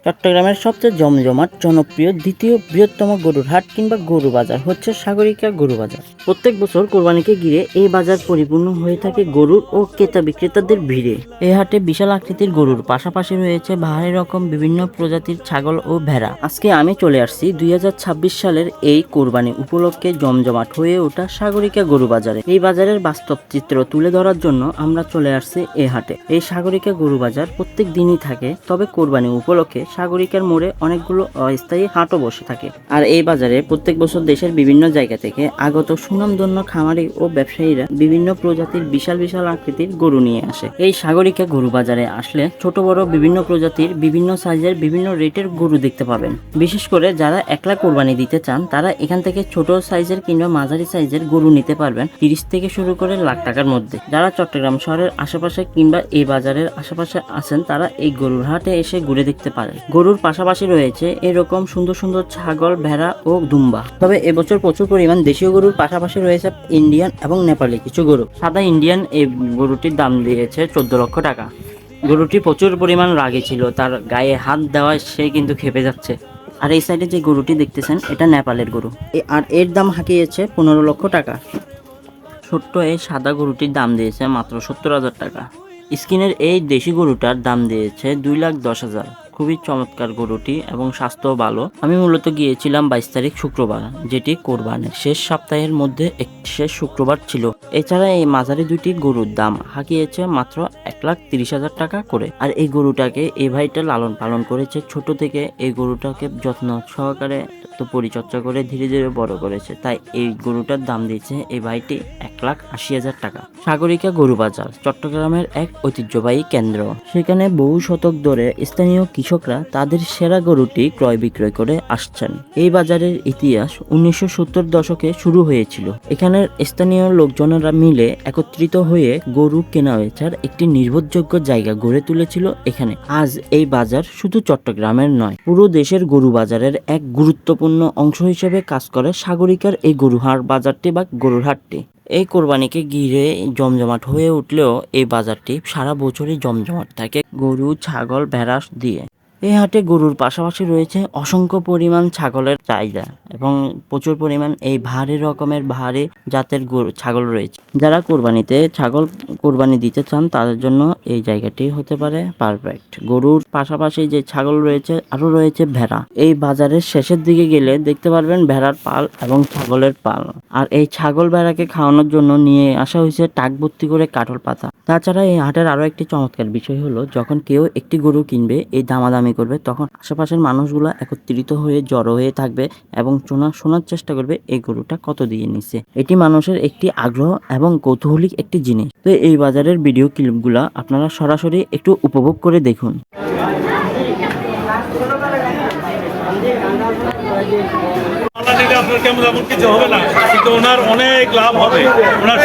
চট্টগ্রামের সবচেয়ে জমজমাট জনপ্রিয় দ্বিতীয় বৃহত্তম গরুর হাট কিংবা গরু বাজার হচ্ছে সাগরিকা গরু বাজার। প্রত্যেক বছর কোরবানিকে ঘিরে এই বাজার পরিপূর্ণ হয়ে থাকে গরুর ও ক্রেতা বিক্রেতাদের ভিড়ে। এই হাটে বিশাল আকৃতির গরুর পাশাপাশি রয়েছে বাহারি রকম বিভিন্ন প্রজাতির ছাগল ও ভেড়া। আজকে আমি চলে আসছি 2026 সালের এই কোরবানি উপলক্ষে জমজমাট হয়ে ওঠা সাগরিকা গরু বাজারে। এই বাজারের বাস্তব চিত্র তুলে ধরার জন্য আমরা চলে আসছি এই হাটে। এই সাগরিকা গরু বাজার প্রত্যেক দিনই থাকে, তবে কোরবানি উপলক্ষে সাগরিকার মোড়ে অনেকগুলো অস্থায়ী হাটও বসে থাকে। আর এই বাজারে প্রত্যেক বছর দেশের বিভিন্ন জায়গা থেকে আগত সুনামধন্য খামারি ও ব্যবসায়ীরা বিভিন্ন প্রজাতির বিশাল বিশাল আকৃতির গরু নিয়ে আসে। এই সাগরিকা গরু বাজারে আসলে ছোট বড় বিভিন্ন প্রজাতির বিভিন্ন সাইজের বিভিন্ন রেটের গরু দেখতে পাবেন। বিশেষ করে যারা একলা কোরবানি দিতে চান তারা এখান থেকে ছোট সাইজের কিংবা মাঝারি সাইজের গরু নিতে পারবেন 30 থেকে শুরু করে লাখ টাকার মধ্যে। যারা চট্টগ্রাম শহরের আশেপাশে কিংবা এই বাজারের আশেপাশে আছেন তারা এই গরুর হাটে এসে ঘুরে দেখতে পারেন। গরুর পাশাপাশি রয়েছে এরকম সুন্দর সুন্দর ছাগল, ভেড়া ও দুম্বা। তবে এবছর প্রচুর পরিমাণ দেশীয় গরুর পাশাপাশি রয়েছে ইন্ডিয়ান এবং নেপালি কিছু গরু। সাদা ইন্ডিয়ান এই গরুটির দাম দিয়েছে 14 লক্ষ টাকা। গরুটি প্রচুর পরিমাণ রাগী ছিল, তার গায়ে হাত দেওয়ায় সে কিন্তু খেপে যাচ্ছে। আর এই সাইডে যে গরুটি দেখতেছেন এটা নেপালের গরু, আর এর দাম হাঁকিয়েছে 15 লক্ষ টাকা। ছোট্ট এই সাদা গরুটির দাম দিয়েছে মাত্র 70,000 টাকা। স্কিনের এই দেশি গরুটার দাম দিয়েছে 2,10,000। খুবই চমৎকার গরুটি এবং স্বাস্থ্য ভালো। আমি মূলত গিয়েছিলাম 22 তারিখ শুক্রবার, যেটি কোরবানির শেষ সপ্তাহের মধ্যে শেষ শুক্রবার ছিল। এছাড়া এই মাঝারি দুটি গরুর দাম হাঁকিয়েছে মাত্র 1,30,000 টাকা করে। আর এই গরুটাকে এই ভাইটা লালন পালন করেছে ছোট থেকে। এই গরুটাকে যত্ন সহকারে পরিচর্যা করে ধীরে ধীরে বড় করেছে, তাই এই গরুটার দাম দিয়েছে এই ভাইটি 1,80,000 টাকা। সাগরিকা গরু বাজার চট্টগ্রামের এক ঐতিহ্যবাহী কেন্দ্র। সেখানে বহু শতক ধরে স্থানীয় কৃষকরা তাদের সেরা গরুটি ক্রয় বিক্রয় করে আসছেন। এই বাজারের ইতিহাস 1970 দশকে শুরু হয়েছিল। এখানের স্থানীয় লোকজনেরা মিলে একত্রিত হয়ে গরু কেনা বেচার একটি নির্ভরযোগ্য জায়গা গড়ে তুলেছিল এখানে। আজ এই বাজার শুধু চট্টগ্রামের নয়, পুরো দেশের গরু বাজারের এক গুরুত্বপূর্ণ অংশ হিসেবে কাজ করে সাগরিকার এই গরুহাট বাজারটি বা গরুর হাটটি। এই কোরবানিকে ঘিরে জমজমাট হয়ে উঠলেও এই বাজারটি সারা বছরই জমজমাট থাকে গরু, ছাগল, ভেড়া দিয়ে। এই হাটে গরুর পাশাপাশি রয়েছে অসংখ্য পরিমাণ ছাগলের চাহিদা এবং প্রচুর পরিমাণ এই ভারী রকমের ভারী জাতের গরু ছাগল রয়েছে। যারা কোরবানিতে ছাগল কোরবানি দিতে চান তাদের জন্য এই জায়গাটি হতে পারে পারফেক্ট। গরুর পাশাপাশি যে ছাগল রয়েছে আরো রয়েছে ভেড়া। এই বাজারের শেষের দিকে গেলে দেখতে পারবেন ভেড়ার পাল এবং ছাগলের পাল। আর এই ছাগল ভেড়াকে খাওয়ানোর জন্য নিয়ে আসা হয়েছে টাক ভর্তি করে কাঠল পাতা। তাছাড়া এই হাটের আরো একটি চমৎকার বিষয় হলো, যখন কেউ একটি গরু কিনবে এই দামাদামি করবে তখন আশেপাশের মানুষগুলো একত্রিত হয়ে জড়ো হয়ে থাকবে এবং শোনার চেষ্টা করবে এই গরুটা কত দিয়ে নিচ্ছে। এটি মানুষের একটি আগ্রহ এবং কৌতূহলিক একটি জিনিস। তো এই বাজারের ভিডিও ক্লিপগুলা আপনারা সরাসরি একটু উপভোগ করে দেখুন। আপনার কেমন এমন কিছু হবে না, কিন্তু ওনার অনেক লাভ হবে। ওনার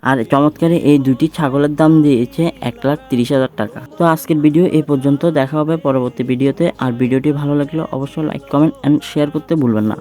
আর চমৎকারী এই দুটি ছাগলের দাম দিয়েছে 1,30,000 টাকা। তো আজকের ভিডিও এই পর্যন্ত, দেখা হবে পরবর্তী ভিডিওতে। আর ভিডিওটি ভালো লাগলে অবশ্যই লাইক, কমেন্ট এন্ড শেয়ার করতে ভুলবেন না।